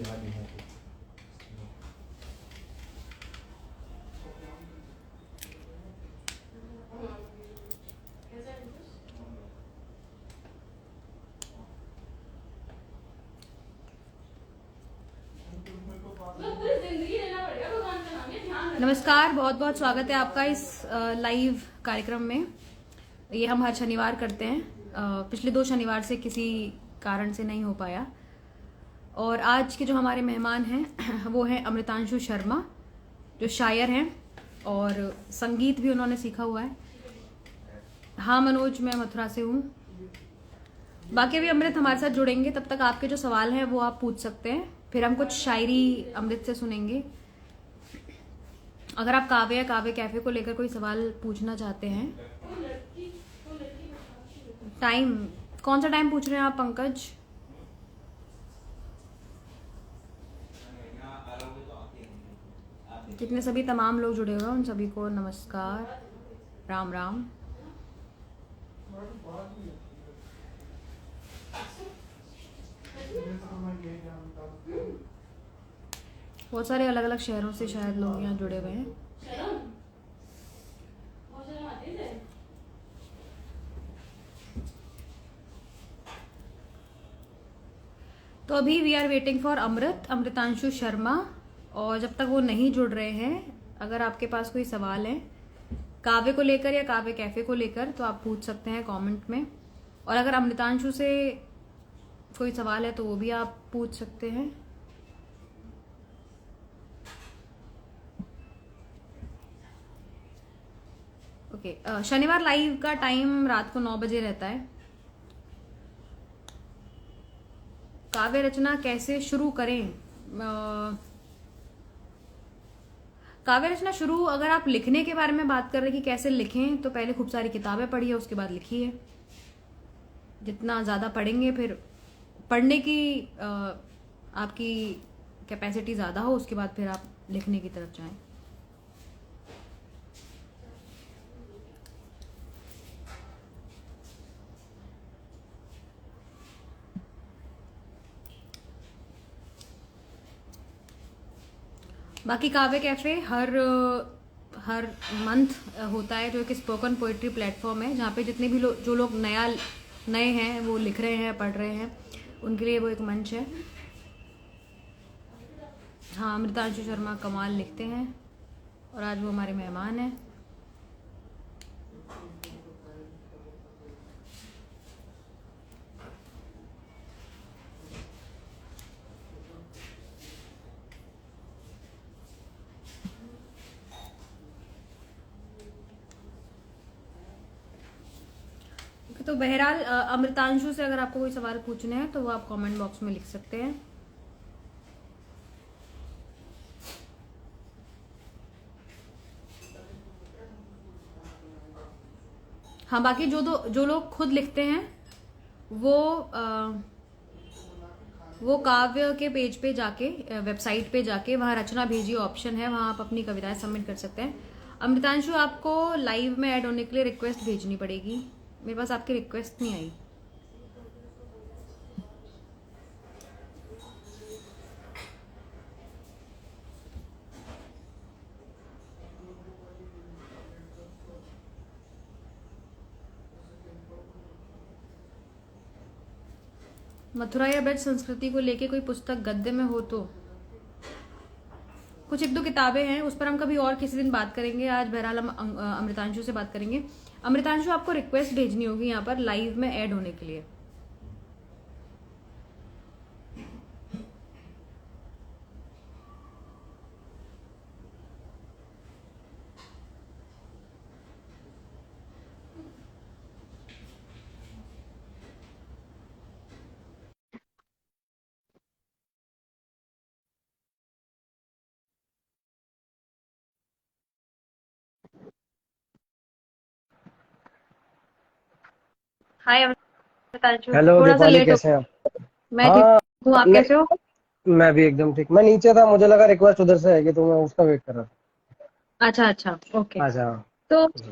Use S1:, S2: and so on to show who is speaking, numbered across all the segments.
S1: नमस्कार, बहुत बहुत स्वागत है आपका इस लाइव कार्यक्रम में। ये हम हर शनिवार करते हैं। पिछले 2 शनिवार से किसी कारण से नहीं हो पाया। और आज के जो हमारे मेहमान हैं वो हैं अमृतांशु शर्मा, जो शायर हैं और संगीत भी उन्होंने सीखा हुआ है। हाँ मनोज, मैं मथुरा से हूँ। बाकी अभी अमृत हमारे साथ जुड़ेंगे, तब तक आपके जो सवाल हैं वो आप पूछ सकते हैं। फिर हम कुछ शायरी अमृत से सुनेंगे। अगर आप काव्य या काव्य कैफे को लेकर कोई सवाल पूछना चाहते हैं, टाइम कौन सा टाइम पूछ रहे हैं आप पंकज? कितने सभी तमाम लोग जुड़े हुए हैं, उन सभी को नमस्कार, राम राम। बहुत सारे अलग अलग शहरों से शायद लोग यहाँ जुड़े हुए हैं। तो अभी we are waiting for Amritanshu Sharma. और जब तक वो नहीं जुड़ रहे हैं, अगर आपके पास कोई सवाल है काव्य को लेकर या काव्य कैफे को लेकर, तो आप पूछ सकते हैं कमेंट में। और अगर अमृतांशु से कोई सवाल है तो वो भी आप पूछ सकते हैं। ओके, शनिवार लाइव का टाइम रात को 9 बजे रहता है। काव्य रचना कैसे शुरू करें? काव्य रचना शुरू, अगर आप लिखने के बारे में बात कर रहे हैं कि कैसे लिखें, तो पहले खूब सारी किताबें पढ़िए, उसके बाद लिखिए। जितना ज़्यादा पढ़ेंगे, फिर पढ़ने की आपकी कैपेसिटी ज़्यादा हो, उसके बाद फिर आप लिखने की तरफ जाएं। बाकी काव्य कैफे हर मंथ होता है, जो कि स्पोकन पोइट्री प्लेटफॉर्म है, जहाँ पे जितने भी जो लोग नए हैं, वो लिख रहे हैं, पढ़ रहे हैं, उनके लिए वो एक मंच है। हाँ, अमृतांशु शर्मा कमाल लिखते हैं और आज वो हमारे मेहमान हैं। तो बहरहाल अमृतांशु से अगर आपको कोई सवाल पूछने हैं तो वो आप कमेंट बॉक्स में लिख सकते हैं। हाँ, बाकी जो लोग खुद लिखते हैं वो काव्य के पेज पे जाके, वेबसाइट पे जाके, वहाँ रचना भेजिए ऑप्शन है, वहाँ आप अपनी कविताएं सबमिट कर सकते हैं। अमृतांशु, आपको लाइव में ऐड होने के लिए रिक्वेस्ट भेजनी पड़ेगी। मेरे पास आपकी रिक्वेस्ट नहीं आई। मथुरा या ब्रज संस्कृति को लेके कोई पुस्तक गद्य में हो तो? कुछ 1-2 किताबें हैं, उस पर हम कभी और किसी दिन बात करेंगे। आज बहरहाल हम अमृतांशु से बात करेंगे। अमृतांशु, आपको रिक्वेस्ट भेजनी होगी यहाँ पर लाइव में ऐड होने के लिए। हाय अमृतांशु,
S2: हेलो
S1: थोड़ा सा
S2: दीपाली,
S1: लेट हो।
S2: कैसे हैं आप?
S1: मैं ठीक
S2: हाँ,
S1: हूँ, आप कैसे हो?
S2: मैं भी एकदम ठीक। मैं नीचे था, मुझे लगा रिक्वेस्ट उधर से आएगी, तो मैं उसका वेट कर रहा
S1: अच्छा अच्छा, ओके।
S2: था। अच्छा
S1: तो
S2: जी।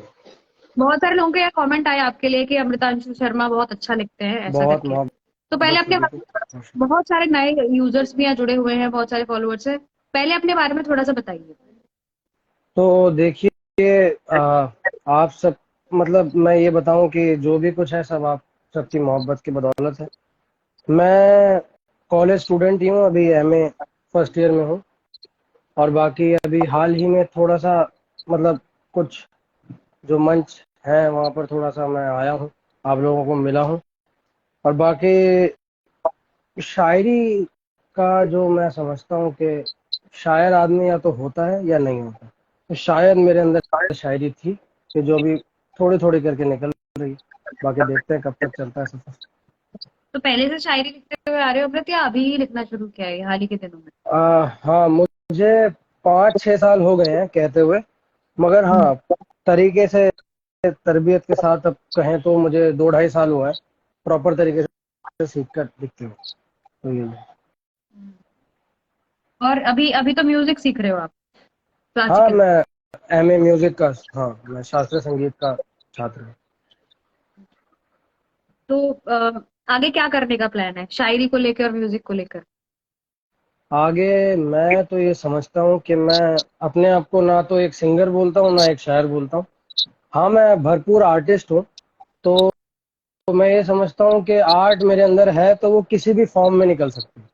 S1: बहुत सारे लोगों के यहाँ कमेंट आए आपके लिए कि अमृतांशु शर्मा बहुत अच्छा लिखते हैं, ऐसा
S2: बहुत
S1: करके।
S2: बहुत
S1: तो पहले
S2: बस
S1: अपने
S2: अभी
S1: बारे
S2: तो
S1: में, बहुत सारे नए यूजर्स भी यहाँ जुड़े हुए हैं, बहुत सारे फॉलोअर्स हैं, पहले अपने बारे में थोड़ा सा बताइए।
S2: तो देखिए, आप सब, मतलब मैं ये बताऊं कि जो भी कुछ है सब आप सबकी मोहब्बत की बदौलत है। मैं कॉलेज स्टूडेंट ही हूँ, अभी एमए फर्स्ट ईयर में हूँ। और बाकी अभी हाल ही में थोड़ा सा, मतलब कुछ जो मंच है वहाँ पर थोड़ा सा मैं आया हूँ, आप लोगों को मिला हूँ। और बाकी शायरी का जो मैं समझता हूँ कि शायर आदमी या तो होता है या नहीं होता, तो शायद मेरे अंदर शायरी थी कि जो अभी थोड़ी थोड़ी करके निकल रही है। बाकी देखते हैं कब तक चलता है सफर।
S1: तो पहले से शायरी लिखते हुए आ रहे हो अमृत, या अभी ही लिखना शुरू किया है हाल ही के दिनों में?
S2: हाँ, मुझे 5-6 साल हो गए हैं कहते हुए, मगर हाँ, तरीके से तरबियत के साथ अब कहें तो मुझे 2-2.5 साल हुआ है प्रॉपर तरीके से सीख कर लिखते हुए। तो ये है।
S1: और अभी अभी तो म्यूजिक सीख रहे हो आप,
S2: हाँ,
S1: क्लासिकल।
S2: मैं एमए म्यूजिक का, हाँ मैं शास्त्रीय संगीत का छात्र हूँ।
S1: तो आगे क्या करने का प्लान है शायरी को लेकर और म्यूजिक को लेकर?
S2: आगे मैं तो ये समझता हूँ कि मैं अपने आप को ना तो एक सिंगर बोलता हूँ ना एक शायर बोलता हूँ। हाँ, मैं भरपूर आर्टिस्ट हूँ। तो मैं ये समझता हूँ कि आर्ट मेरे अंदर है तो वो किसी भी फॉर्म में निकल सकती है।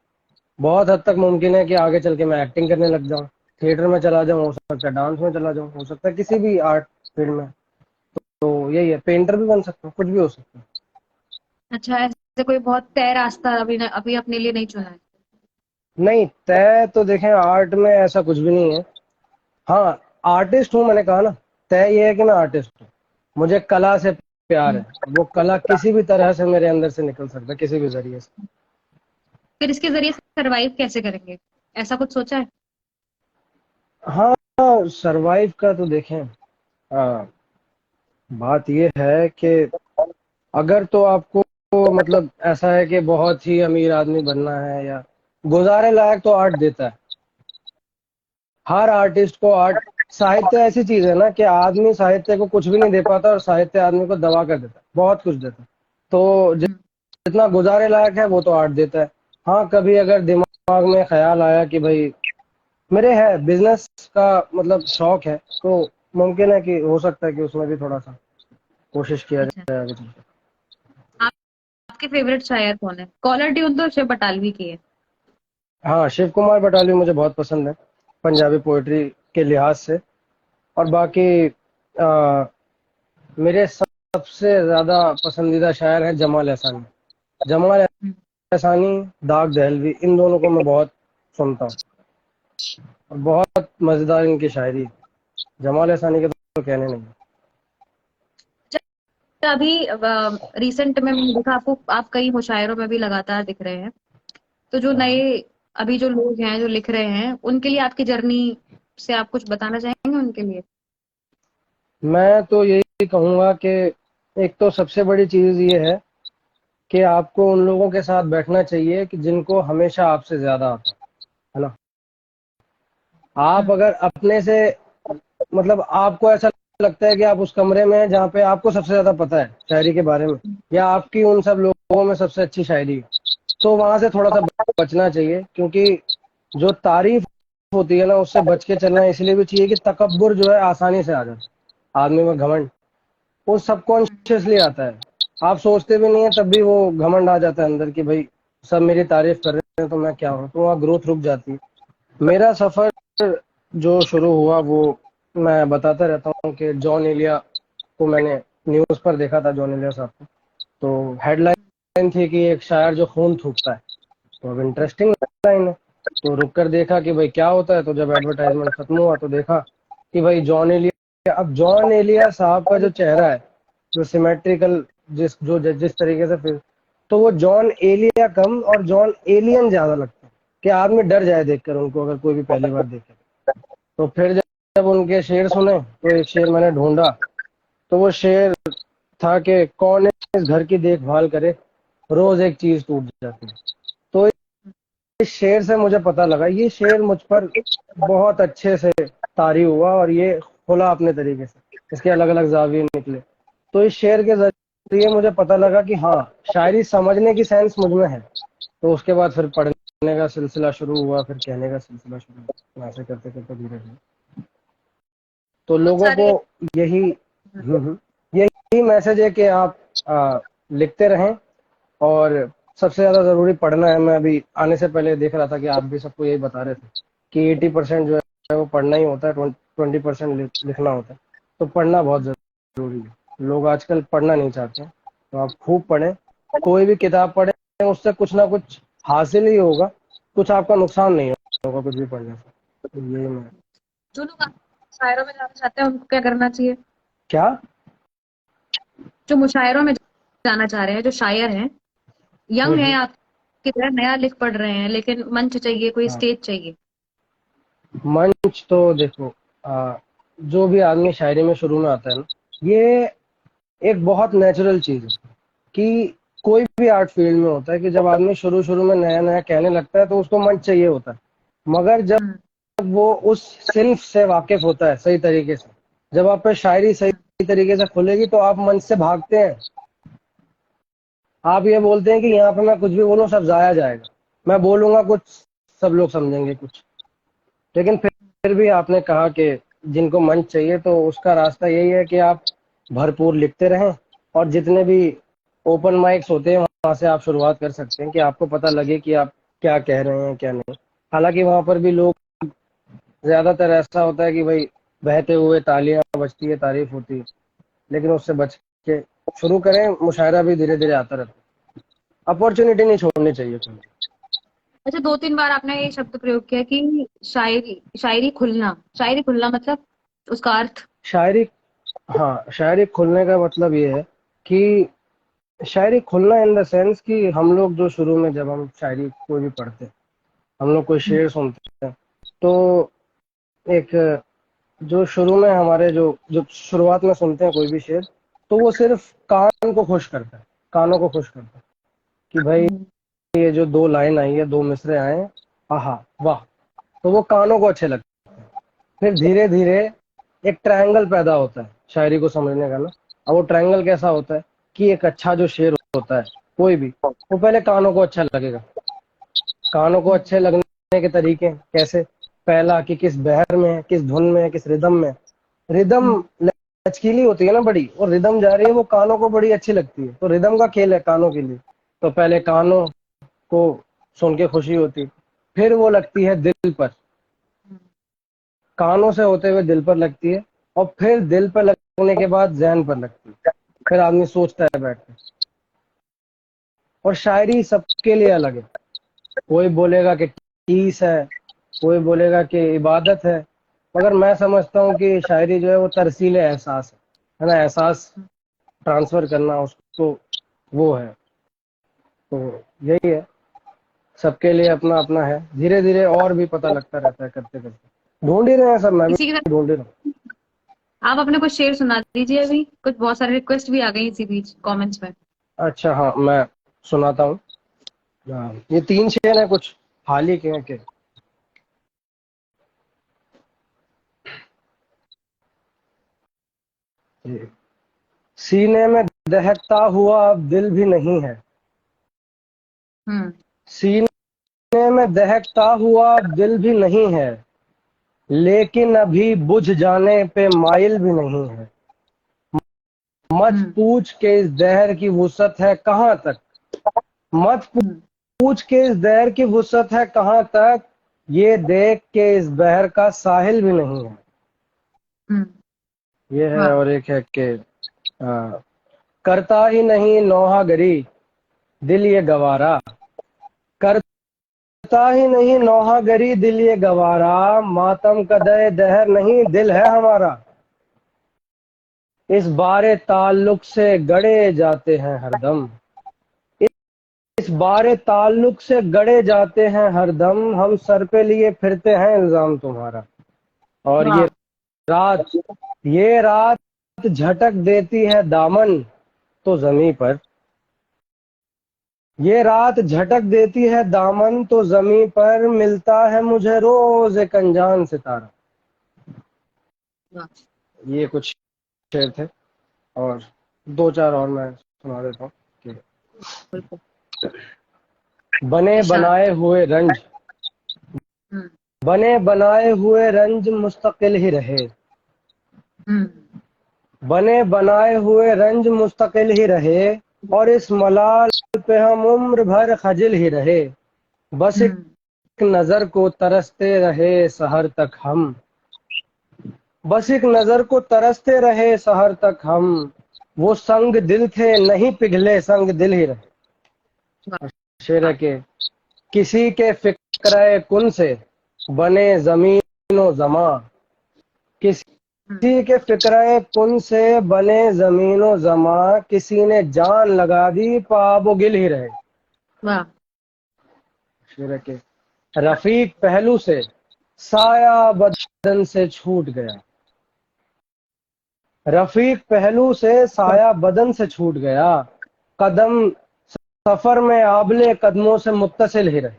S2: बहुत हद तक मुमकिन है कि आगे चल के मैं एक्टिंग करने लग जाऊँ, थिएटर में चला जाऊँ, हो सकता है डांस में चला जाऊँ, हो सकता है किसी भी आर्ट फील्ड में। तो यही है, पेंटर भी बन सकता हूँ, कुछ भी हो सकता है।
S1: अच्छा, ऐसे कोई बहुत तय रास्ता अभी अपने लिए नहीं चुना है?
S2: नहीं, तय तो देखें आर्ट में ऐसा कुछ भी नहीं है। हाँ, आर्टिस्ट हूँ मैंने कहा ना, तय ये है कि मैं आर्टिस्ट हूँ। मुझे कला से प्यार है, वो कला किसी भी तरह से मेरे अंदर से निकल सकता है, किसी भी जरिए से।
S1: फिर इसके जरिए सरवाइव कैसे करेंगे, ऐसा कुछ सोचा है?
S2: हाँ, सरवाइव का तो देखें, बात ये है कि अगर तो आपको, मतलब ऐसा है कि बहुत ही अमीर आदमी बनना है या गुजारे लायक, तो आर्ट देता है हर आर्टिस्ट को। आर्ट, साहित्य ऐसी चीज है ना कि आदमी साहित्य को कुछ भी नहीं दे पाता और साहित्य आदमी को दबा कर देता है, बहुत कुछ देता है। तो
S1: हम्म।
S2: जितना गुजारे लायक है वो तो आर्ट देता है। हाँ, कभी अगर दिमाग में ख्याल आया कि भाई मेरे है बिजनेस का, मतलब शौक है, तो मुमकिन है कि हो सकता है कि उसमें भी थोड़ा सा कोशिश किया
S1: अच्छा,
S2: जाए आगे चल के।
S1: आप, आपके फेवरेट शायर कौन है? कॉलर ट्यून तो शिव बटालवी की है।
S2: हाँ, शिव कुमार बटालवी मुझे बहुत पसंद है पंजाबी पोइट्री के लिहाज से। और बाकी आ, मेरे सबसे ज्यादा पसंदीदा शायर हैं जमाल एहसानी। जमाल
S1: हम्म।
S2: एहसानी, दाग दहलवी, इन दोनों को मैं बहुत सुनता हूँ और बहुत मजेदार इनकी शायरी है। जमाल एहसानी के तो कहने नहीं।
S1: अच्छा, अभी रिसेंट में मैंने देखा आपको, आप कई मुशायरों में भी लगातार दिख रहे हैं। तो जो
S2: हाँ,
S1: नए अभी जो लोग हैं जो लिख रहे हैं, उनके लिए आपकी जर्नी से आप कुछ बताना चाहेंगे उनके लिए?
S2: मैं तो यही कहूंगा कि एक तो सबसे बड़ी चीज ये है कि आपको उन लोगों के साथ बैठना चाहिए कि जिनको हमेशा आपसे ज्यादा आता है ना। आप
S1: हम्म।
S2: अगर अपने से, मतलब आपको ऐसा लगता है कि आप उस कमरे में हैं जहाँ पे आपको सबसे ज्यादा पता है शायरी के बारे में, या आपकी उन सब लोगों में सबसे अच्छी शायरी है, तो वहां से थोड़ा सा बचना चाहिए। क्योंकि जो तारीफ होती है ना, उससे बच के चलना इसलिए भी चाहिए कि तकब्बुर जो है आसानी से आ जाता है आदमी में, घमंड वो सबकॉन्शियसली आता है। आप सोचते भी नहीं है तब भी वो घमंड आ जाता है अंदर कि भाई सब मेरी तारीफ कर रहे हैं तो मैं क्या हूँ, तो वहाँ ग्रोथ रुक जाती है। मेरा सफर जो शुरू हुआ वो मैं बताता रहता हूँ कि जॉन एलिया को मैंने न्यूज पर देखा था, जॉन एलिया साहब को। तो हेडलाइन थी कि एक शायर जो खून थूकता है। तो अब इंटरेस्टिंग लाइन है, तो रुक कर देखा कि भाई क्या होता है। तो जब एडवर्टाइजमेंट खत्म हुआ तो देखा कि भाई जॉन एलिया, अब जॉन एलिया साहब का जो चेहरा है, जो सिमेट्रिकल, जिस तरीके से, फिर तो वो जॉन एलिया कम और जॉन एलियन ज्यादा लगता है कि आदमी डर जाए देखकर उनको, अगर कोई भी पहली बार देखे। तो फिर जब उनके शेर सुने तो एक शेर मैंने ढूंढा, तो वो शेर था कि कौन इस घर की देखभाल करे, रोज एक चीज टूट जाती है। तो इस शेर से मुझे पता लगा, ये शेर मुझ पर बहुत अच्छे से तारी हुआ और ये खुला अपने तरीके से, इसके अलग अलग जाविये निकले। तो इस शेर के ये मुझे पता लगा कि हाँ, शायरी समझने की सेंस मुझ में है। तो उसके बाद फिर पढ़ने का सिलसिला शुरू हुआ, फिर कहने का सिलसिला शुरू हुआ, ऐसे करते करते धीरे धीरे तो
S1: बहुत
S2: लोगों को
S1: सारे।
S2: यही यही मैसेज है कि आप लिखते रहें। और सबसे ज्यादा जरूरी पढ़ना है। मैं अभी आने से पहले देख रहा था कि आप भी सबको यही बता रहे थे कि 80% जो है वो पढ़ना ही होता है, 20% लिखना होता है। तो पढ़ना बहुत जरूरी है। लोग आजकल पढ़ना नहीं चाहते हैं, तो आप खूब पढ़ें। कोई भी किताब पढ़ें, उससे कुछ ना कुछ हासिल ही होगा, कुछ आपका नुकसान नहीं होगा कुछ भी पढ़ने से। तो यही मैं
S1: जो लोग शायरों में जाना चाहते हैं उनको क्या करना चाहिए?
S2: क्या
S1: जो मुशायरों में जाना चाह रहे हैं, जो शायर हैं, यंग है,
S2: हम्म।
S1: आपकी तरह नया लिख पढ़ रहे हैं, लेकिन मंच चाहिए, कोई
S2: हाँ,
S1: स्टेज चाहिए।
S2: मंच तो देखो, जो भी आदमी शायरी में शुरू में आता है ना, ये एक बहुत नेचुरल चीज है कि कोई भी आर्ट फील्ड में होता है कि जब आदमी शुरू शुरू में नया नया कहने लगता है तो उसको मंच चाहिए होता है। मगर जब
S1: हम्म।
S2: वो उस सिन्फ से वाकिफ होता है सही तरीके से, जब आप पे शायरी सही तरीके से खुलेगी तो आप मंच से भागते हैं। आप ये बोलते हैं कि यहाँ पे मैं कुछ भी बोलूँ सब जाया जाएगा, मैं बोलूंगा कुछ, सब लोग समझेंगे कुछ। लेकिन फिर भी आपने कहा कि जिनको मंच चाहिए, तो उसका रास्ता यही है कि आप भरपूर लिखते रहें। और जितने भी ओपन माइक्स होते हैं वहां से आप शुरुआत कर सकते हैं कि आपको पता लगे कि आप क्या कह रहे हैं क्या नहीं। हालांकि वहां पर भी लोग, ज्यादातर ऐसा होता है कि भाई बहते हुए तालियां बजती है, तारीफ होती है। लेकिन उससे बच के शुरू करें, मुशायरा भी धीरे धीरे आता रहता है। अपॉर्चुनिटी नहीं छोड़नी चाहिए कोई।
S1: अच्छा, 2-3 बार आपने ये शब्द प्रयोग किया कि शायरी, शायरी खुलना मतलब उसका अर्थ।
S2: शायरी, हाँ, शायरी खुलने का मतलब ये है कि शायरी खुलना इन द सेंस कि हम लोग जो शुरू में जब हम शायरी कोई भी पढ़ते हैं, हम लोग कोई शेर सुनते हैं, तो एक जो शुरू में हमारे जो जो शुरुआत में सुनते हैं कोई भी शेर, तो वो सिर्फ कान को खुश करता है, कानों को खुश करता है कि भाई
S1: हम्म।
S2: ये जो दो लाइन आई है, दो मिसरे आए हैं, आहा वाह। तो वो कानों को अच्छे लगते हैं। फिर धीरे धीरे एक ट्रायंगल पैदा होता है शायरी को समझने का ना। अब वो ट्रायंगल कैसा होता है कि एक अच्छा जो शेर होता है कोई भी, वो पहले कानों को अच्छा लगेगा। कानों को अच्छे लगने के तरीके कैसे? पहला कि किस बहर में है, किस धुन में है, किस रिदम में है। रिदम लचकीली होती है ना बड़ी, और रिदम जा रही है, वो कानों को बड़ी अच्छी लगती है। तो रिदम का खेल है कानों के लिए। तो पहले कानों को सुन के खुशी होती है, फिर वो लगती है दिल पर, कानों से होते हुए दिल पर लगती है, और फिर दिल पर लगने के बाद जहन पर लगती है। फिर आदमी सोचता है बैठ के। और शायरी सबके लिए अलग है। कोई बोलेगा कि टीस है, कोई बोलेगा कि इबादत है। मगर मैं समझता हूँ कि शायरी जो है वो तरसील एहसास है ना, एहसास ट्रांसफर करना उसको, वो है। तो यही है, सबके लिए अपना अपना है। धीरे धीरे और भी पता लगता रहता है करते करते। ढूंढ ही रहे हैं सब, मैं
S1: इसी के
S2: भी
S1: साथ
S2: ढूंढ ही रहा हूँ।
S1: आप अपने कुछ शेर सुना दीजिए। अभी कुछ बहुत सारे रिक्वेस्ट भी आ गई इसी बीच कमेंट्स में।
S2: अच्छा हाँ, मैं सुनाता हूँ। ये 3 शेर है, कुछ हाल ही के हैं कि ये, सीने में दहकता हुआ अब दिल भी नहीं है,
S1: हम्म।
S2: सीने में दहकता हुआ अब दिल भी नहीं है, लेकिन अभी बुझ जाने पे माइल भी नहीं है। मत
S1: हम्म।
S2: पूछ के इस दहर की वुसअत है कहाँ तक, मत
S1: हम्म।
S2: पूछ के इस दहर की वुसअत है कहाँ तक, ये देख के इस बहर का साहिल भी नहीं है।
S1: हम्म।
S2: ये है।
S1: वाह।
S2: और एक है कि करता ही नहीं नौहागरी दिल ये गवारा, करता ही नहीं नौहागरी दिल ये गवारा, मातम कदे दहर नहीं दिल है हमारा, इस बारे ताल्लुक से गड़े जाते हैं हरदम, इस बारे ताल्लुक से गड़े जाते हैं हरदम, हम सर पे लिए फिरते हैं इल्जाम तुम्हारा। और
S1: वाह।
S2: ये रात झटक देती है दामन तो जमी पर, ये रात झटक देती है दामन तो जमी पर, मिलता है मुझे रोज एक अनजान सितारा।
S1: वाह।
S2: ये कुछ शेर थे, और 2-4 और मैं सुना देता हूँ कि
S1: बिल्कुल।
S2: बने
S1: इरशाद।
S2: बनाए हुए रंज,
S1: हम्म।
S2: बने बनाए हुए रंज मुस्तकिल ही रहे,
S1: हम्म।
S2: बने बनाए हुए रंज मुस्तकिल ही रहे, और इस मलाल पे हम उम्र भर खजिल ही रहे। बस एक
S1: हम्म।
S2: नजर को तरसते रहे सहर तक हम, बस एक नजर को तरसते रहे सहर तक हम, वो संग दिल थे नहीं पिघले संग दिल ही रहे।
S1: वाह।
S2: शेर है
S1: वाह।
S2: कि किसी के फिक्र कुन से बने जमीन जमा,
S1: हम्म।
S2: किसी के फिक्र कुन से बने जमीन जमा, किसी ने जान लगा दी पाबो गिल ही रहे।
S1: वाह।
S2: शेर है कि रफीक पहलू से साया बदन से छूट गया, रफीक पहलू से साया बदन से छूट गया, कदम सफर में आबले कदमों से मुत्तसिल ही रहे।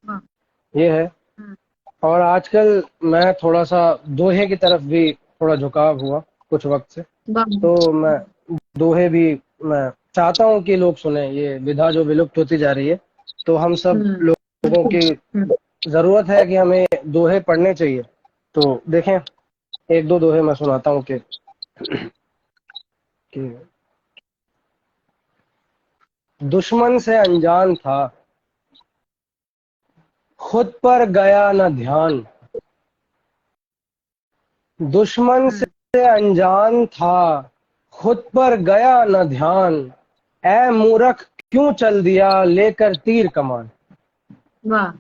S1: वाह।
S2: ये है।
S1: हम्म।
S2: और आजकल मैं थोड़ा सा दोहे की तरफ भी थोड़ा झुकाव हुआ कुछ वक्त से,
S1: वाह।
S2: तो मैं दोहे भी मैं चाहता हूँ कि लोग सुने। ये विधा जो विलुप्त होती जा रही है, तो हम सब
S1: हम्म।
S2: लोगों की
S1: हम्म।
S2: जरूरत है कि हमें दोहे पढ़ने चाहिए। तो देखें, एक दो दोहे मैं सुनाता हूँ कि दुश्मन से अनजान था खुद पर गया न ध्यान, दुश्मन
S1: हम्म।
S2: से अनजान था खुद पर गया न ध्यान, ऐ मूर्ख क्यों चल दिया लेकर तीर कमान।
S1: वाह।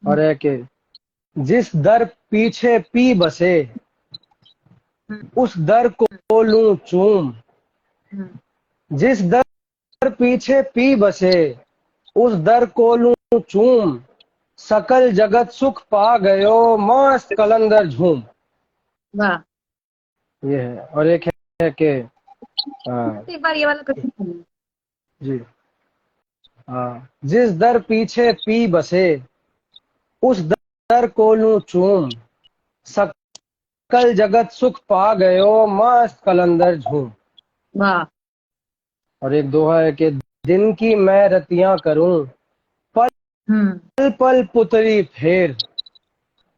S2: और है कि जिस दर पीछे पी बसे
S1: हम्म।
S2: उस दर को लूं चूम,
S1: हम्म।
S2: जिस दर पीछे पी बसे उस दर को लूं चूम, सकल जगत सुख पा गयो मस्त कलंदर झूम।
S1: वाह।
S2: ये है। और एक है कि
S1: एक बार ये वाला कठिन है।
S2: जी, जिस दर पीछे पी बसे उस दर को लूं चूम, सकल जगत सुख पा गयो मस्त कलंदर झूम।
S1: वाह।
S2: और एक दोहा है कि दिन की मैं रतियां करूं पल
S1: हम्म।
S2: पल पुतरी फेर,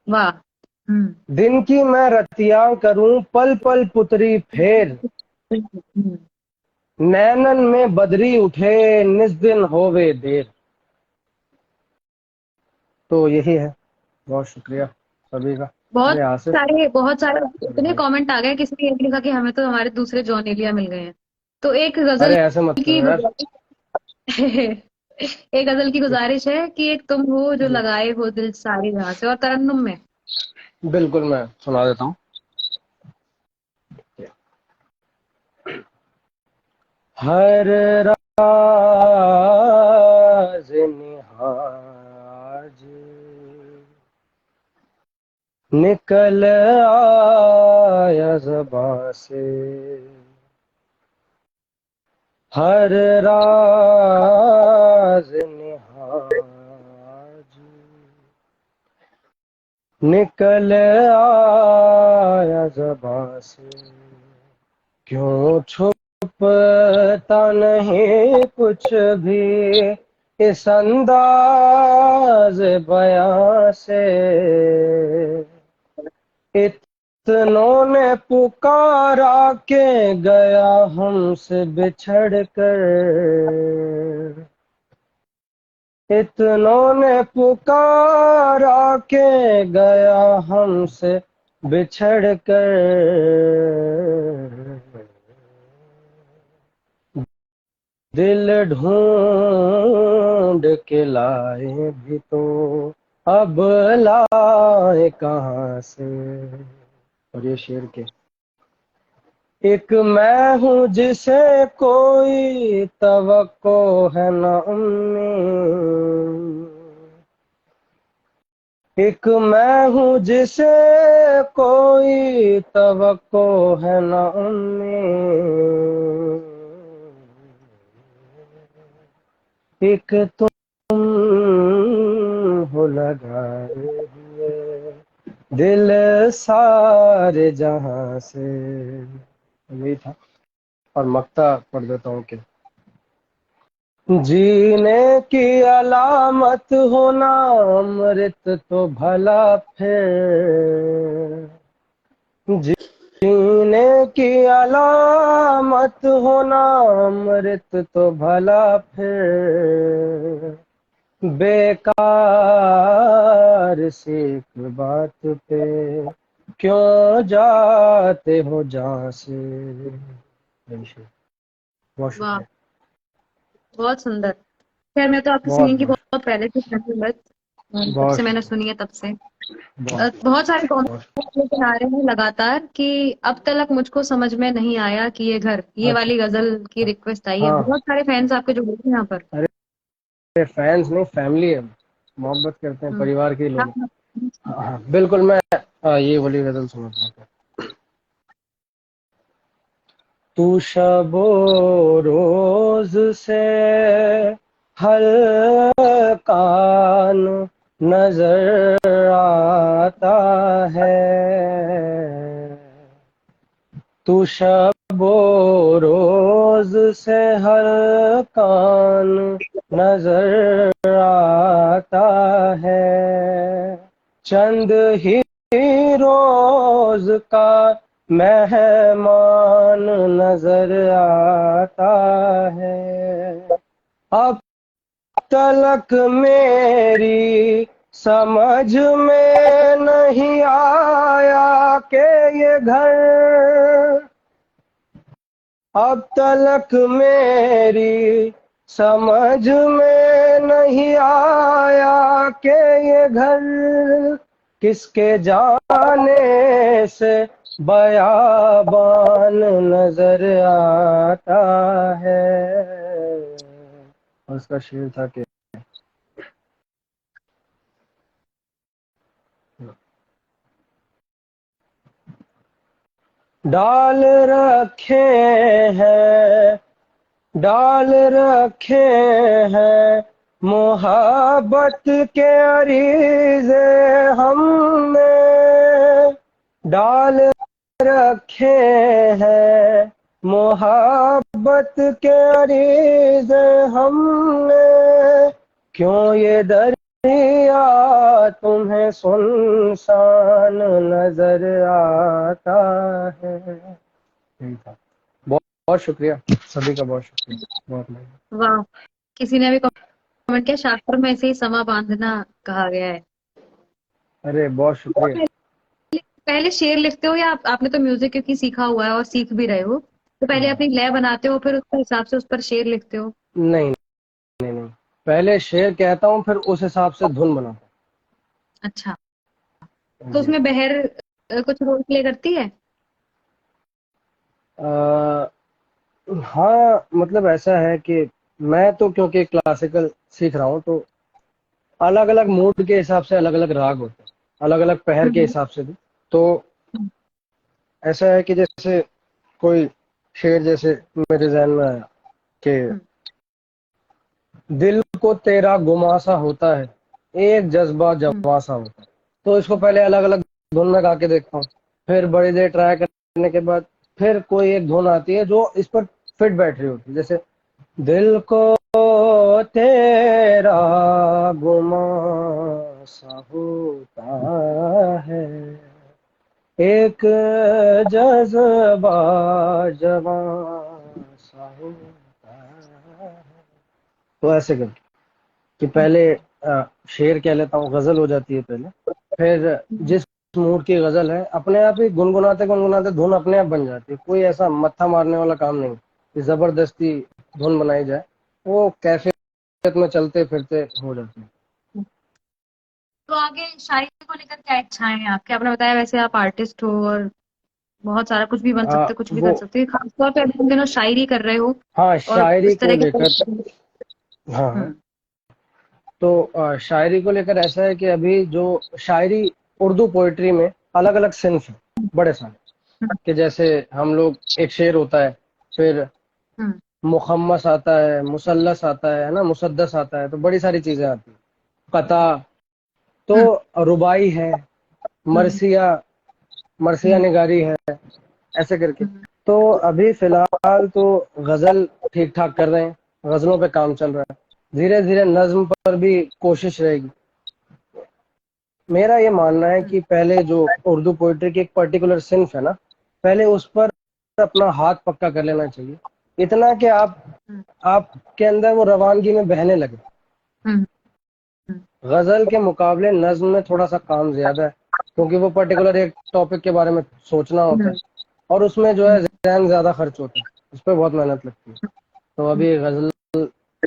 S1: वाह। हम्म।
S2: दिन की मैं रतियां करूं पल पल पुतरी फेर,
S1: हम्म।
S2: नैनन में बदरी उठे निस दिन होवे देर। तो यही है। बहुत शुक्रिया सभी का।
S1: बहुत
S2: अरे आसिफ,
S1: बहुत सारे
S2: अरे
S1: इतने
S2: भाई,
S1: कमेंट आ गए, किसी ने ये भी लिखा कि हमें तो हमारे दूसरे जॉन एलिया मिल गए हैं। तो एक गजल
S2: अरे ऐसे मत
S1: की
S2: करो यार।
S1: एक गजल की गुजारिश है कि एक तुम हो जो
S2: जी
S1: लगाए हो दिल सारी जहां से, और तरन्नुम में।
S2: बिल्कुल, मैं सुना देता हूँ। हर राज निहाज निकल आया ज़बां से, हर राज निहाज निकल आया ज़बां से, क्यों छुपता नहीं कुछ भी इस अंदाज बयां से, इतनों ने पुकारा के गया हमसे बिछड़ कर, इतनों ने पुकारा के गया हमसे बिछड़ कर, दिल ढूंढ के लाए भी तो अब लाए कहाँ से। और ये शेर के एक मैं हूँ जिसे कोई तवक्को है ना उम्मीद, एक मैं हूँ जिसे कोई तवक्को है ना उम्मीद, एक तुम हो लगाए हुए दिल सारे जहां से। यही था। और मक्ता पढ़ देता हूँ कि जीने की अलामत होना अमृत तो भला फिर, जीने की अलामत होना अमृत तो भला फिर, बेकार सी एक बात पे क्यों जाते हो जहाँ से। बहुत
S1: वाह,
S2: शुक्रिया।
S1: बहुत सुंदर। खैर मैं तो आपकी
S2: बहुत
S1: सिंगिंग की
S2: बहुत
S1: बहुत पहले से फैन हूँ, बस जब
S2: बहुत
S1: से मैंने
S2: शुक्रिया।
S1: सुनी है तब से।
S2: बहुत
S1: बहुत सारे
S2: बहुत
S1: कमेंट्स लेके आ रहे हैं लगातार कि अब तक मुझको समझ में नहीं आया कि ये घर, ये
S2: अच्छा।
S1: वाली गजल की रिक्वेस्ट आई है।
S2: हाँ,
S1: बहुत सारे फैंस आपके जुड़े हैं यहाँ पर।
S2: अरे फैंस नहीं, फैमिली है, मोहब्बत करते हैं,
S1: हम्म।
S2: परिवार के
S1: हाँ,
S2: लोग।
S1: हाँ।
S2: हाँ हाँ बिल्कुल, मैं ये वाली गजल सुनाता हूँ। तू शबो रोज से हल्कान नजर आता है, तू शबो रोज से हर कान नजर आता है, चंद ही रोज का मेहमान नजर आता है। अब तलक मेरी समझ में नहीं आया कि ये घर, अब तलक मेरी समझ में नहीं आया कि ये घर किसके जाने से बयाबान नजर आता है। और उसका शेर था कि डाल रखे हैं, डाल रखे हैं मोहब्बत के अरीज़े हमने, डाल रखे हैं मोहब्बत के अरीज़े हमने, क्यों ये दरिया तुम्हें सुनसान नजर आता है। यही था। बहुत बहुत शुक्रिया, सभी का बहुत शुक्रिया। बहुत बहुत
S1: वाह, किसी ने भी कमेंट किया शास्त्र में से ही समा बांधना कहा गया है।
S2: अरे बहुत
S1: तो
S2: शुक्रिया।
S1: पहले शेर लिखते हो या आपने तो म्यूजिक क्योंकि सीखा हुआ है और सीख भी रहे हो, तो पहले
S2: हाँ,
S1: अपनी लय बनाते हो फिर उसके हिसाब से उस पर शेर लिखते हो?
S2: नहीं नहीं नहीं, पहले शेर कहता हूँ फिर उस हिसाब से धुन बनाता
S1: अच्छा,
S2: हूँ
S1: तो
S2: जी।
S1: उसमें बहर कुछ रोल प्ले करती है?
S2: आ, हाँ मतलब ऐसा है कि मैं तो क्योंकि क्लासिकल सीख रहा हूँ, तो अलग अलग मूड के हिसाब से अलग अलग राग होते हैं, अलग अलग पहर के
S1: हम्म।
S2: हिसाब से भी। तो
S1: हम्म।
S2: ऐसा है कि जैसे कोई शेर जैसे मेरे जहन में आया कि
S1: हम्म।
S2: दिल को तेरा गुमासा होता है, एक जज्बा
S1: हम्म।
S2: जवासा होता है। तो इसको पहले अलग अलग धुन में गा के देखता हूँ, फिर बड़ी देर ट्राई करने के बाद फिर कोई एक धुन आती है जो इस पर फिट बैठ रही होती है। जैसे दिल को तेरा गुमासा होता है, एक जज्बा जवां सा होता है। तो ऐसे करके कि पहले शेर कह लेता हूँ, गजल हो जाती है पहले, फिर
S1: हम्म।
S2: जिस मूड की गजल है अपने आप ही गुनगुनाते गुनगुनाते धुन अपने आप बन जाती है। कोई ऐसा मत्था मारने वाला काम नहीं कि जबरदस्ती धुन बनाई जाए, वो कैफियत में चलते फिरते हो जाती है।
S1: तो आगे शायरी को लेकर क्या इच्छाएं हैं आपके? आपने बताया वैसे आप आर्टिस्ट हो और बहुत सारा कुछ भी बन सकते हो, कुछ भी
S2: वो
S1: कर सकते हो, खासतौर पे अभी इन दिनों शायरी कर रहे हो
S2: हाँ,
S1: और
S2: शायरी
S1: इस
S2: को
S1: तरह के।
S2: लेकर। हाँ हाँ।
S1: हम्म।
S2: तो शायरी को लेकर ऐसा है कि अभी जो शायरी उर्दू पोइट्री में अलग अलग सिंफ है, बड़े सारे,
S1: हम्म।
S2: कि जैसे हम लोग एक शेर होता है, फिर
S1: हम्म।
S2: मुखम्मस आता है, मुसल्लस आता है ना, मुसद्दस आता है, तो बड़ी सारी चीजें आती हैं। कता,
S1: हम्म।
S2: तो रुबाई है,
S1: हम्म।
S2: मरसिया, मरसिया
S1: हम्म।
S2: निगारी है, ऐसे करके।
S1: हम्म।
S2: तो अभी फिलहाल तो गजल ठीक ठाक कर रहे हैं, गजलों पे काम चल रहा है, धीरे धीरे नज्म पर भी कोशिश रहेगी। मेरा ये मानना है कि पहले जो उर्दू पोइट्री की एक पर्टिकुलर सिंफ है ना, पहले उस पर अपना हाथ पक्का कर लेना चाहिए, इतना कि
S1: हम्म,
S2: आपके अंदर वो रवानगी में बहने लगे।
S1: हम्म, हम्म,
S2: गजल के मुकाबले नज्म में थोड़ा सा काम ज्यादा है, क्योंकि वो पर्टिकुलर एक टॉपिक के बारे में सोचना होता है,
S1: हम्म,
S2: और उसमें जो है
S1: हम्म,
S2: जहन ज्यादा खर्च होता है, उस पर बहुत मेहनत लगती है। तो
S1: हम्म।
S2: अभी गजल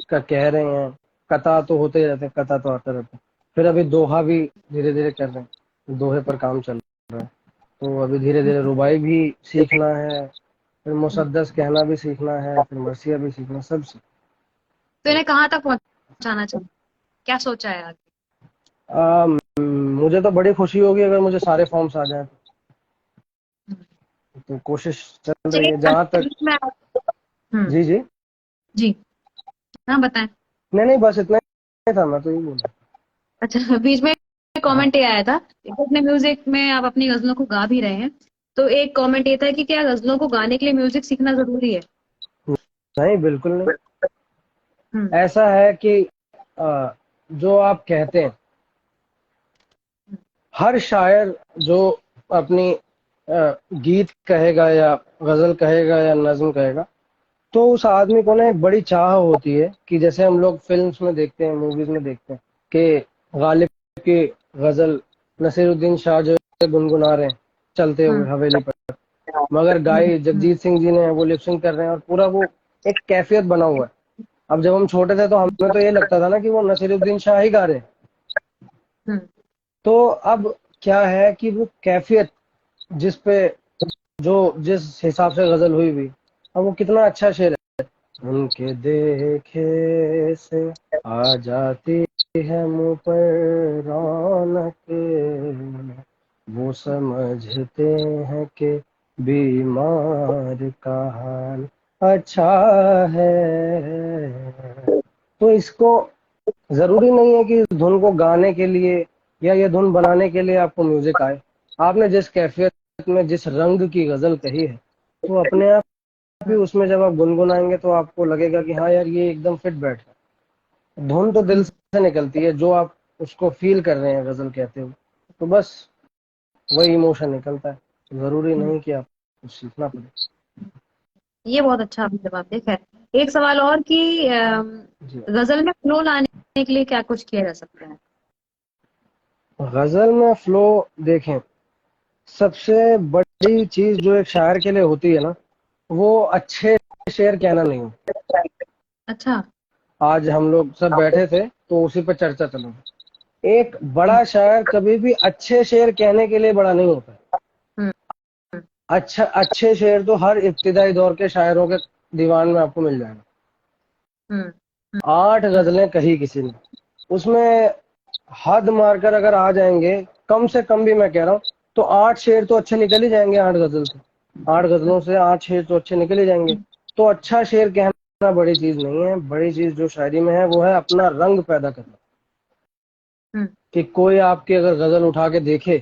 S2: का कह रहे हैं, कता तो होते ही रहते हैं, कता तो आते रहते हैं, फिर अभी दोहा भी धीरे धीरे कर रहे हैं, दोहे पर काम चल रहा है। तो अभी धीरे धीरे रुबाई भी सीखना है, फिर मुसद्दस कहना भी सीखना है, फिर मरसिया भी सीखना, सब सीख।
S1: तो इन्हें कहाँ तक पहुंचाना चाहिए, क्या सोचा है आगे?
S2: मुझे तो बड़ी खुशी होगी अगर मुझे सारे फॉर्म्स आ जाएं, तो कोशिश चल रही
S1: चलिए,
S2: है जहां तक।
S1: बीच में हम्म,
S2: जी जी।
S1: जी, हाँ बताएं।
S2: नहीं नहीं, बस इतना ही था, मैं तो यही बोला।
S1: अच्छा, बीच में
S2: हाँ।
S1: कमेंट ये आया था कि अपने म्यूजिक में आप अपनी गजलों को गा भी रहे हैं, तो एक कमेंट ये था कि क्या गजलों को गाने के लिए म्यूजिक सीखना जरूरी है?
S2: नहीं, बिल्कुल नहीं।
S1: हम्म,
S2: ऐसा है कि जो आप कहते हैं, हर शायर जो अपनी गीत कहेगा या गजल कहेगा या नज्म कहेगा, तो उस आदमी को ना एक बड़ी चाह होती है कि जैसे हम लोग फिल्म्स में देखते हैं, मूवीज में देखते हैं कि गालिब की गजल नसीरुद्दीन शाह जो है गुनगुना रहे हैं चलते हुए
S1: हम्म,
S2: हवेली पर, मगर
S1: हम्म,
S2: गाई जगजीत सिंह जी ने, वो लिपसिंग कर रहे हैं और पूरा वो एक कैफियत बना हुआ है। अब जब हम छोटे थे तो हमें तो ये लगता था ना कि वो नसीरुद्दीन शाह ही गा रहे हैं।
S1: हम्म,
S2: तो अब क्या है कि वो कैफियत जिस पे जो जिस हिसाब से गजल हुई भी, अब वो कितना अच्छा शेर है। उनके देखे से आ जाती है मुंह पर रौनक, वो समझते हैं कि बीमार का हाल अच्छा है। तो इसको जरूरी नहीं है कि इस धुन को गाने के लिए या ये धुन बनाने के लिए आपको म्यूजिक आए। आपने जिस कैफियत में जिस रंग की गजल कही है, तो अपने आप ही उसमें जब आप गुनगुनाएंगे तो आपको लगेगा कि हाँ यार, ये एकदम फिट बैठ है। धुन तो दिल
S1: हम्म।
S2: से निकलती है, जो आप उसको फील कर रहे हैं गजल कहते हुए, तो बस वही इमोशन निकलता है। जरूरी
S1: हम्म।
S2: नहीं कि आप कुछ सीखना पड़े।
S1: ये बहुत अच्छा आपने जवाब दिया। खैर, एक सवाल और कि
S2: जी।
S1: गजल में फ्लो लाने के लिए क्या कुछ किया जा सकता है?
S2: गजल में फ्लो देखें, सबसे बड़ी चीज जो एक शायर के लिए होती है ना, वो अच्छे शेर कहना नहीं हो।
S1: अच्छा।
S2: आज हम लोग सब बैठे थे तो उसी पर चर्चा चल रही। एक
S1: हम्म,
S2: बड़ा शायर कभी भी अच्छे शेर कहने के लिए बड़ा नहीं होता है।
S1: हम्म,
S2: अच्छे शेर तो हर इब्तिदाई दौर के शायरों के दीवान में आपको मिल जाएगा।
S1: हम्म,
S2: 8
S1: हम्म,
S2: गजलें कही किसी ने, उसमें हद मारकर अगर आ जाएंगे, कम से कम भी मैं कह रहा हूँ, तो 8 शेर तो अच्छे निकल ही जाएंगे, 8 गजल से, 8 गजलों से 8 शेर तो अच्छे निकल ही जाएंगे। तो अच्छा शेर कहना बड़ी चीज नहीं है, बड़ी चीज जो शायरी में है वो है अपना रंग पैदा करना।
S1: हम्म,
S2: कि कोई आपकी अगर गजल उठा के देखे,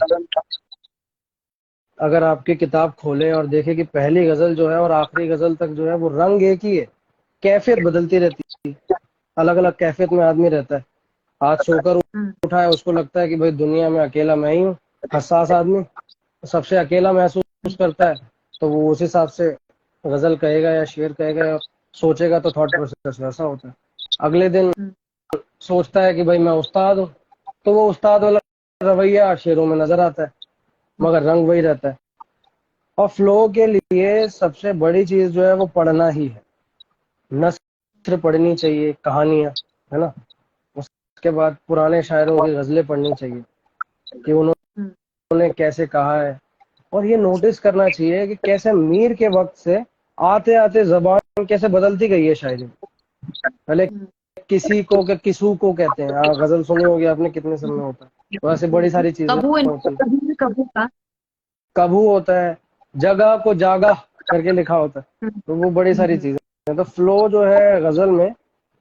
S2: अगर आपकी किताब खोले और देखे कि पहली गजल जो है और आखिरी गजल तक जो है वो रंग एक ही है, कैफियत बदलती रहती है, अलग अलग कैफियत में आदमी रहता है। आज सोकर
S1: हम्म,
S2: उठा है, उसको लगता है कि भाई दुनिया में अकेला मैं ही हूँ, हसास आदमी सबसे अकेला महसूस करता है, तो वो उस हिसाब से गजल कहेगा या शेर कहेगा या सोचेगा, तो थॉट प्रोसेस वैसा होता है। अगले दिन
S1: हम्म,
S2: सोचता है कि भाई मैं उस्ताद हूँ, तो वो उस्ताद वाला रवैया शेरों में नजर आता है, मगर रंग वही रहता है। और फ्लो के लिए सबसे बड़ी चीज जो है वो पढ़ना ही है। नस्र पढ़नी चाहिए, कहानियां, है ना। उसके बाद पुराने शायरों की गजलें पढ़नी चाहिए कि
S1: हम्म,
S2: उन्होंने कैसे कहा है। और ये नोटिस करना चाहिए कि कैसे मीर के वक्त से आते आते जबान कैसे बदलती गई है शायरी में। पहले
S1: हम्म,
S2: किसी को के किसू को कहते हैं, गजल सुनी होगी आपने, कितने समय होता है, तो ऐसे बड़ी सारी चीजें
S1: कबू
S2: होती हैं।
S1: कबू कबू का।
S2: कभू होता है, जगह को जागा करके लिखा होता है,
S1: हम्म,
S2: तो वो बड़ी सारी
S1: हम्म,
S2: चीजें हैं। तो फ्लो जो है गजल में,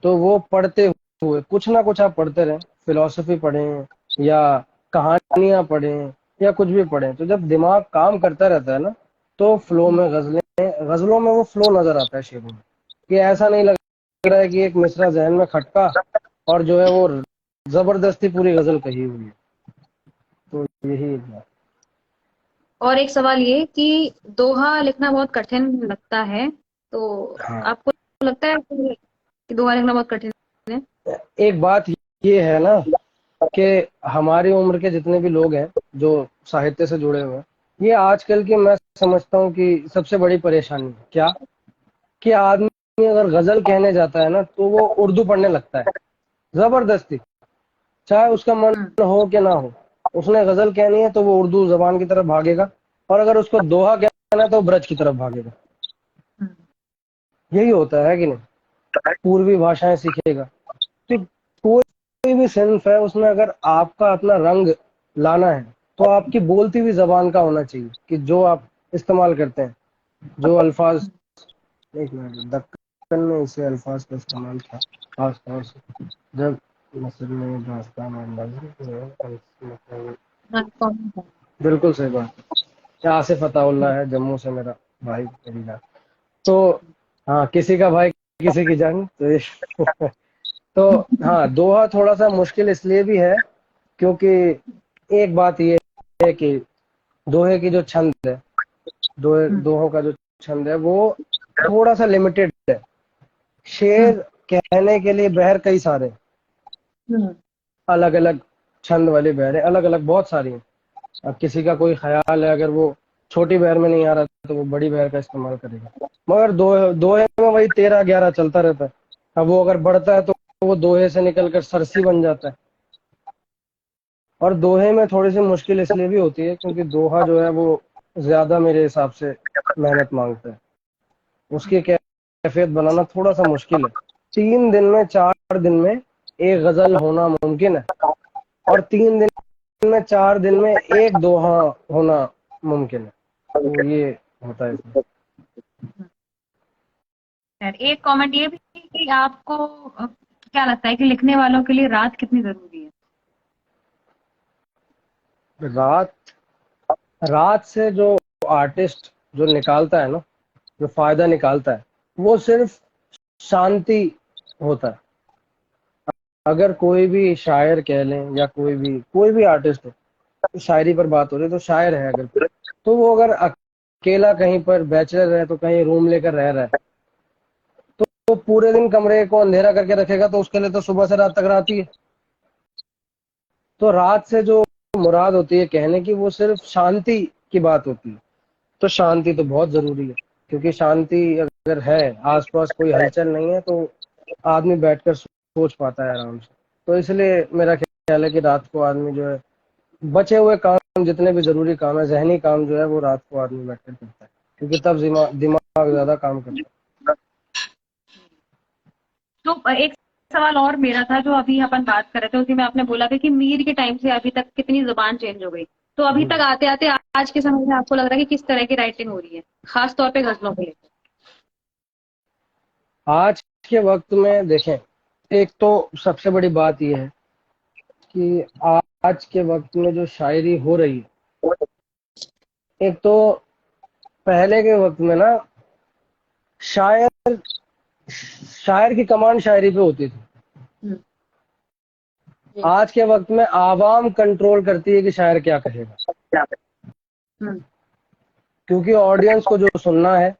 S2: तो वो पढ़ते हुए कुछ ना कुछ आप पढ़ते रहें, फिलोसफी पढ़ें या कहानियां पढ़ें या कुछ भी पढ़ें, तो जब दिमाग काम करता रहता है ना, तो फ्लो में गजलें गजलों में वो फ्लो नजर आता है शेरों में, कि ऐसा नहीं लग रहा है कि एक मिसरा जहन में खटका और जो है वो जबरदस्ती पूरी गजल कही हुई है। तो यही एक बात।
S1: और एक सवाल ये कि दोहा लिखना बहुत कठिन लगता है, तो
S2: हाँ,
S1: आपको लगता है कि दोहा लिखना बहुत कठिन है?
S2: एक बात ये है ना कि हमारी उम्र के जितने भी लोग हैं जो साहित्य से जुड़े हुए हैं, ये आजकल की मैं समझता हूँ कि सबसे बड़ी परेशानी है क्या, कि आदमी अगर गजल कहने जाता है ना तो वो उर्दू पढ़ने लगता है जबरदस्ती, चाहे उसका मन
S1: हम्म।
S2: हो कि ना हो। उसने गजल कहनी है तो वो उर्दू जबान की तरफ भागेगा, और अगर उसको दोहा कहना है तो ब्रज की तरफ भागेगा।
S1: हम्म।
S2: यही होता है कि नहीं, पूर्वी भाषाएं सीखेगा। तो कोई भी सिंफ है उसमें अगर आपका अपना रंग लाना है तो आपकी बोलती हुई जबान का होना चाहिए, कि जो आप इस्तेमाल करते हैं, जो अल्फाज। एक मिनट, दक्कन में इसे अल्फाज का इस्तेमाल था खास तौर से जब मसद में दास्तान और नज़्म मतलब।
S1: हाँ, कौन सा?
S2: बिल्कुल सही बात है। आसिफ अताउल्ला है जम्मू से, मेरा भाई मेरी जान। तो हाँ, किसी का भाई किसी की जान, तो तो हाँ, दोहा थोड़ा सा मुश्किल इसलिए भी है क्योंकि एक बात ये है कि दोहे की जो छंद है,
S1: हम्म।
S2: दोहों का जो छंद है वो थोड़ा सा लिमिटेड है।
S1: हम्म।
S2: शेर कहने के लिए बहर कई सारे,
S1: हम्म।
S2: अलग अलग छंद वाली बहरें अलग अलग बहुत सारी हैं। अब किसी का कोई ख्याल है, अगर वो छोटी बहर में नहीं आ रहा तो वो बड़ी बहर का इस्तेमाल करेगा, मगर दोहे में वही 13-11 चलता रहता है। अब वो अगर बढ़ता है तो वो दोहे से निकलकर सरसी बन जाता है। और दोहे में थोड़ी सी मुश्किल इसलिए भी होती है क्योंकि दोहा जो है वो ज्यादा मेरे हिसाब से मेहनत मांगता है। उसकी कैफियत बनाना थोड़ा सा मुश्किल है। 3 दिन में 4 दिन में एक गजल होना मुमकिन है, और 3 दिन में 4 दिन में एक दोहा होना मुमकिन है। तो ये होता है इसमें।
S1: खैर, एक कमेंट ये भी कि आपको क्या लगता है कि लिखने वालों के लिए रात कितनी जरूरी है?
S2: रात रात से जो आर्टिस्ट जो निकालता है ना, जो फायदा निकालता है, वो सिर्फ शांति होता है। अगर कोई भी शायर कह लें या कोई भी आर्टिस्ट हो, शायरी पर बात हो रही है तो शायर है अगर कोई, तो वो अगर अकेला कहीं पर बैचलर है तो कहीं रूम लेकर रह रहा है, तो पूरे दिन कमरे को अंधेरा करके रखेगा तो उसके लिए तो सुबह से रात तक रात ही है। तो रात से जो मुराद होती है कहने की, वो सिर्फ शांति की बात होती है। तो शांति तो बहुत जरूरी है, क्योंकि शांति अगर है, आसपास कोई हलचल नहीं है, तो आदमी बैठकर सोच पाता है आराम से। तो इसलिए मेरा ख्याल है कि रात को आदमी जो है बचे हुए काम, जितने भी जरूरी काम है, जहनी काम जो है वो रात को आदमी बैठकर करता है, क्योंकि तब दिमाग ज्यादा काम करता
S1: तो एक सवाल और मेरा था, जो अभी अपन बात कर रहे थे उसी में आपने बोला था कि मीर के टाइम से अभी तक कितनी जुबान चेंज हो गई। तो
S2: है।
S1: अभी तक आते आते आज के समय में आपको लग रहा है कि किस तरह की राइटिंग हो रही है, खास तौर पे गजलों को लेकर?
S2: आज के वक्त में देखें, एक तो सबसे बड़ी बात यह है कि आज के वक्त में जो शायरी हो रही है, एक तो पहले के वक्त में ना शायर शायर की कमांड शायरी पे होती थी।
S1: हम्म।
S2: आज के वक्त में आवाम कंट्रोल करती है कि शायर क्या कहेगा,
S1: हम्म।
S2: क्योंकि ऑडियंस को जो सुनना है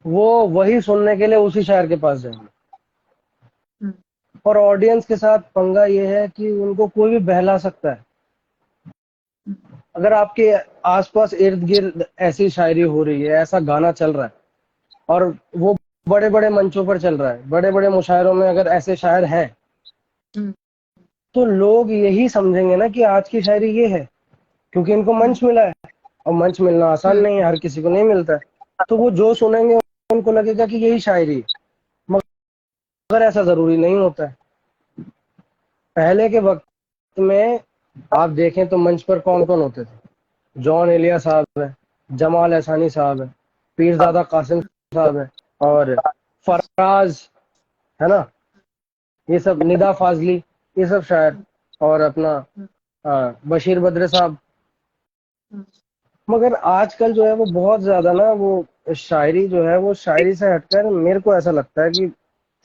S2: वो वही सुनने के लिए उसी शायर के पास जाएंगे।
S1: हम्म।
S2: और ऑडियंस के साथ पंगा ये है कि उनको कोई भी बहला सकता है। अगर आपके आसपास इर्द गिर्द ऐसी शायरी हो रही है, ऐसा गाना चल रहा है, और वो बड़े बड़े मंचों पर चल रहा है, बड़े बड़े मुशायरों में अगर ऐसे शायर हैं,
S1: हम्म।
S2: तो लोग यही समझेंगे ना कि आज की शायरी ये है, क्योंकि इनको मंच मिला है। और मंच मिलना आसान
S1: हम्म।
S2: नहीं है, हर किसी को नहीं मिलता है। तो वो जो सुनेंगे उनको लगेगा कि यही शायरी है, मगर ऐसा जरूरी नहीं होता है। पहले के वक्त में आप देखें तो मंच पर कौन कौन होते थे। जॉन एलिया साहब है, जमाल एहसानी साहब है, पीरजादा कासिम साहब है, और फराज, है ना, ये सब, निदा फाजली, ये सब शायर, और अपना बशीर बद्र साहब, मगर आजकल जो है वो बहुत ज्यादा ना, वो शायरी जो है वो शायरी से हटकर मेरे को ऐसा लगता है कि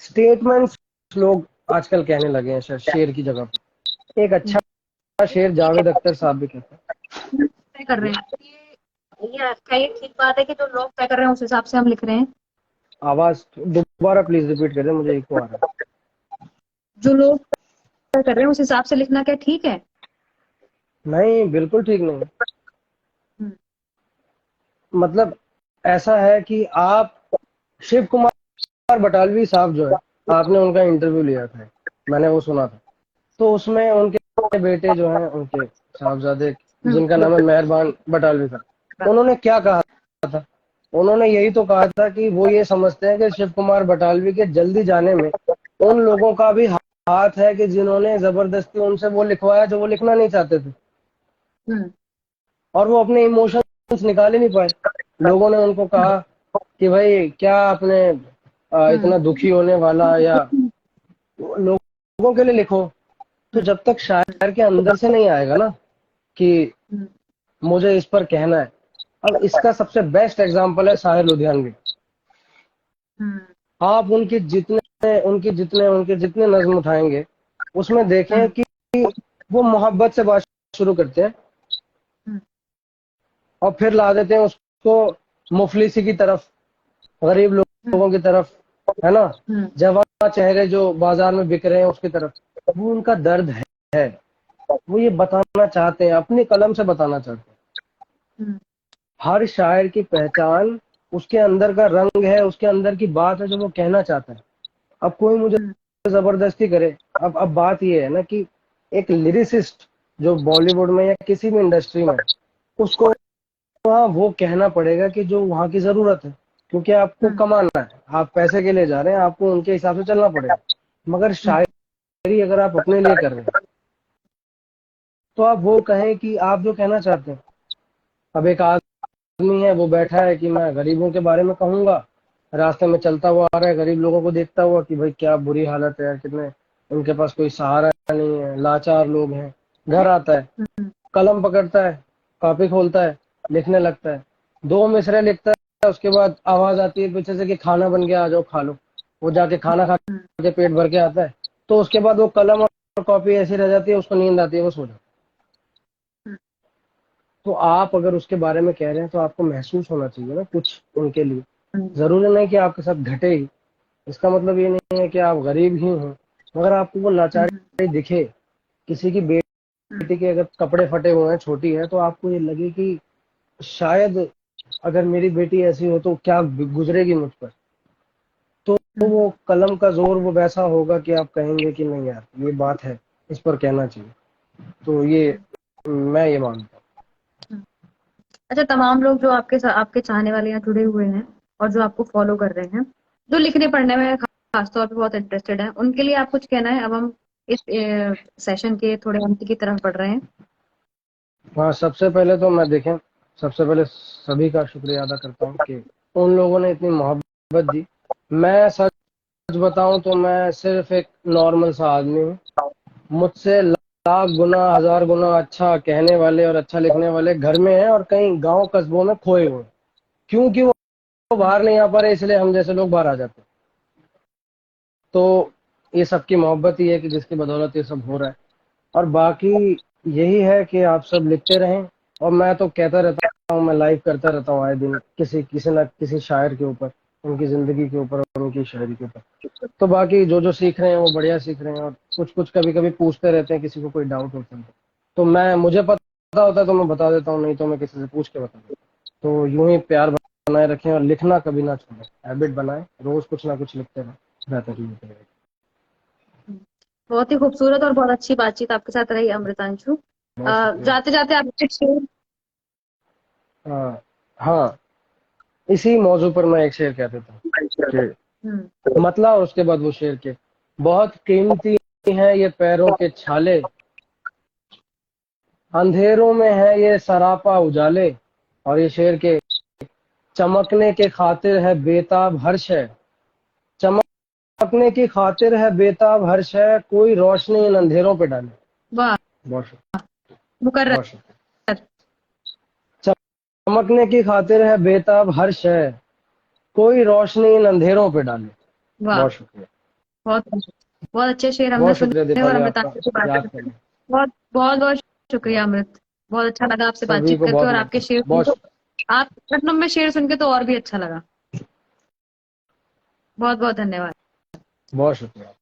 S2: स्टेटमेंट्स लोग आजकल कहने लगे हैं शेर की जगह पे। एक अच्छा शेर जावेद अख्तर साहब भी कहते हैं।
S1: तय कर रहे हैं ये क्या ये ठीक बात है कि जो लोग तय कर रहे हैं उस हिसाब से हम लिख रहे हैं?
S2: आवाज दोबारा प्लीज रिपीट कर दें, मुझे इको आ रहा है।
S1: जो लोग तय कर रहे हैं उस हिसाब से लिखना क्या ठीक है?
S2: नहीं, बिल्कुल ठीक नहीं।
S1: हम्म,
S2: मतलब ऐसा है कि आप शिव कुमार बटालवी साहब जो है, आपने उनका इंटरव्यू लिया था, मैंने वो सुना था। तो उसमें उनके बेटे जो हैं, उनके साहबजादे जिनका नाम है मेहरबान बटालवी साहब, उन्होंने क्या कहा था? उन्होंने यही तो कहा था कि वो ये समझते हैं कि शिव कुमार बटालवी के जल्दी जाने में उन लोगों का भी हाथ है कि जिन्होंने जबरदस्ती उनसे वो लिखवाया जो वो लिखना नहीं चाहते थे,
S1: हम्म,
S2: और वो अपने इमोशंस निकाल ही नहीं पाए। लोगों ने उनको कहा कि भाई क्या आपने
S1: हम्म,
S2: इतना दुखी होने वाला, या लोगों के लिए लिखो। तो जब तक शायर के अंदर से नहीं आएगा ना कि
S1: हम्म,
S2: मुझे इस पर कहना है। अब इसका सबसे बेस्ट एग्जांपल है साहिर लुधियानवी।
S1: हम्म,
S2: आप उनके जितने नज्म उठाएंगे, उसमें देखें
S1: हम्म,
S2: कि वो मोहब्बत से बात शुरू करते हैं
S1: हम्म,
S2: और फिर ला देते हैं उसको मुफलिसी की तरफ, गरीब लोगों की तरफ, है ना,
S1: हम्म,
S2: जवान चेहरे जो बाजार में बिक रहे हैं उसकी तरफ। वो उनका दर्द है, वो ये बताना चाहते हैं, अपनी कलम से बताना चाहते हैं।
S1: हम्म,
S2: हर शायर की पहचान उसके अंदर का रंग है, उसके अंदर की बात है जो वो कहना चाहता है। अब कोई मुझे
S1: हम्म,
S2: जबरदस्ती करे। अब बात ये है ना कि एक लिरिसिस्ट जो बॉलीवुड में या किसी भी इंडस्ट्री में है, उसको वहाँ वो कहना पड़ेगा कि जो वहाँ की जरूरत है, क्योंकि आपको
S1: हम्म,
S2: कमाना है, आप पैसे के लिए जा रहे हैं, आपको उनके हिसाब से चलना पड़ेगा। मगर शायरी अगर आप अपने लिए कर रहे हैं, तो आप वो कहें कि आप जो कहना चाहते हैं। अब एक आदमी है, वो बैठा है कि मैं गरीबों के बारे में कहूंगा, रास्ते में चलता हुआ आ रहा है, गरीब लोगों को देखता हुआ कि भाई क्या बुरी हालत है यार, कितने उनके पास कोई सहारा नहीं है, लाचार लोग हैं। घर आता है,
S1: हम्म,
S2: कलम पकड़ता है, कॉपी खोलता है, लिखने लगता है, दो मिसरे लिखता है, उसके बाद आवाज आती है पीछे से कि खाना बन गया, आ जाओ खा लो। वो जाके खाना खा
S1: हम्म,
S2: के पेट भर के आता है। तो उसके बाद वो कलम और कॉपी ऐसी रह जाती है, उसको नींद आती है, वो सो जाता है।
S1: हम्म,
S2: तो आप अगर उसके बारे में कह रहे हैं तो आपको महसूस होना चाहिए ना कुछ उनके लिए।
S1: हम्म,
S2: जरूरी नहीं कि आपके साथ घटे ही, इसका मतलब ये नहीं है कि आप गरीब ही हो। मगर आपको वो
S1: हम्म,
S2: लाचारी दिखे, किसी की
S1: हम्म,
S2: बेटी के अगर कपड़े फटे हुए हैं, छोटी है, तो आपको ये लगे कि शायद अगर मेरी बेटी ऐसी हो तो क्या गुजरेगी मुझ पर। तो
S1: हम्म,
S2: वो कलम का जोर वो वैसा होगा कि आप कहेंगे कि नहीं यार, ये बात है, इस पर कहना चाहिए। तो ये मैं ये मानता
S1: हम्म। अच्छा, तमाम लोग जो आपके चाहने वाले यहाँ जुड़े हुए हैं और जो आपको फॉलो कर रहे हैं, जो लिखने पढ़ने में खासतौर पे बहुत इंटरेस्टेड है, उनके लिए आप कुछ कहना है? अब हम इस सेशन के थोड़े अंत की तरफ बढ़ रहे हैं।
S2: हूँ। हाँ, सबसे पहले तो मैं देखें, सबसे पहले सभी का शुक्रिया अदा करता हूँ कि उन लोगों ने इतनी मोहब्बत दी। मैं सच बताऊं तो मैं सिर्फ एक नॉर्मल सा आदमी हूँ। मुझसे लाख गुना, हजार गुना अच्छा कहने वाले और अच्छा लिखने वाले घर में हैं और कहीं गांव कस्बों में खोए हुए हैं। क्योंकि वो बाहर नहीं आ पा रहे, इसलिए हम जैसे लोग बाहर आ जाते हैं। तो ये सबकी मोहब्बत ही है कि जिसकी बदौलत ये सब हो रहा है। और बाकी यही है कि आप सब लिखते रहें, और मैं तो कहता रहता हूँ, मैं लाइव करता रहता हूँ आए दिन, किसी किसी न किसी शायर के ऊपर, उनकी जिंदगी के ऊपर और उनकी शायरी के ऊपर। तो बाकी जो जो सीख रहे हैं वो बढ़िया सीख रहे हैं, और कुछ कुछ कभी कभी पूछते रहते हैं, किसी को कोई डाउट होता है तो मैं मुझे पता होता है तो मैं बता देता हूँ, नहीं तो मैं किसी से पूछ के बता देता हूँ। तो यूं ही प्यार बनाए रखें और लिखना कभी ना छोड़ें, हैबिट बनाएं, रोज कुछ ना कुछ लिखते रहें, बेहतरीन होते रहें।
S1: बहुत ही खूबसूरत और बहुत अच्छी बातचीत आपके साथ रही अमृतांशु।
S2: बहुत शुक्रिया।
S1: जाते जाते आप कुछ शेर।
S2: हाँ, हाँ, इसी मौजू पर मैं एक शेर कह देता हूँ कि
S1: हम्म,
S2: मतला, और उसके बाद वो शेर के, बहुत कीमती हैं ये पैरों के छाले, अंधेरों में है ये सरापा उजाले। और ये शेर के, चमकने के खातिर है बेताब हर्ष है, चमकने की खातिर है बेताब हर्ष है, कोई रोशनी इन अंधेरों पे डाले।
S1: वाह,
S2: बहुत शुक्रिया,
S1: मुकर्रर।
S2: बहुत शुक्रिया। चमकने की खातिर है बेताब हर शय, कोई रोशनी इन अंधेरों पे डाले।
S1: वाह,
S2: बहुत शुक्रिया।
S1: बहुत बहुत अच्छे शेर हमने
S2: बहुत शुक्रिया
S1: सुने और
S2: दीपाली,
S1: अमृता
S2: आपका
S1: से बात
S2: याद
S1: करके
S2: करना।
S1: बहुत बहुत बहुत शुक्रिया अमृत। बहुत अच्छा लगा आपसे
S2: सभी
S1: बातचीत
S2: को
S1: करके
S2: बहुत
S1: और
S2: बहुत
S1: आपके शेर सुन
S2: बहुत
S1: के, आप शबनम में शेर सुन के तो और भी अच्छा लगा। बहुत बहुत धन्यवाद।
S2: बहुत शुक्रिया।